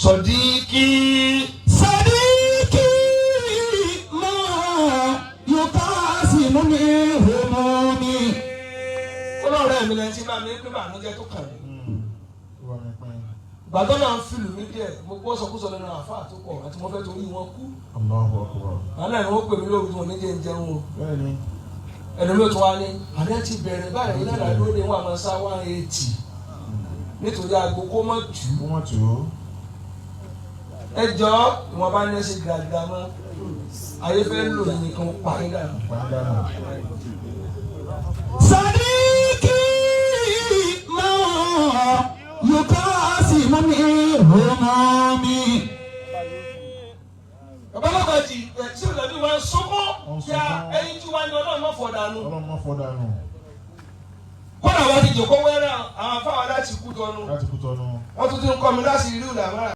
Sọ̀díkì máa yóò ká sí mú mi hòmó mi. Ọlọ́run ẹ̀mí lẹ́yìn tí bá mi pé bàánújẹ́ tó kàn mí. Gbàdọ́ náà ń fìlù mí díẹ̀, mo gbọ́ sọkúsọ lẹ́nu àfáà tó pọ̀ àti mo fẹ́ torí wọn kú. Àlẹ́ ni wọ́n pè mí lóru tí wọ́n ní jẹ́ ń jẹun o. Ẹnu mi ò tún wá ní, àlẹ́ ti bẹ̀rẹ̀ báyìí lára lóde wọn àmọ́ sá 180 nítorí aago kó mọ̀ jù. Ẹ jọ ìwọ̀n bá ní ẹ ṣe gàdá mọ́, ayé fẹ́ lò ní nìkan parí dànù. Sọ̀díkì máa yóò ká sí mú mi hòmó mi. Bàbá Lágbàjì tí ò lẹ́bí wọn sọ́kọ́ ya ẹyin tí wọ́n ní Ọlọ́run má fọ̀ dànù. Kọ́nà wá ti jòkó wẹ́rẹ́ àwọn afáwọn láti kú tọ́nu. Wọ́n tún ti ń kọ́ mi láti ìlú Làmárà.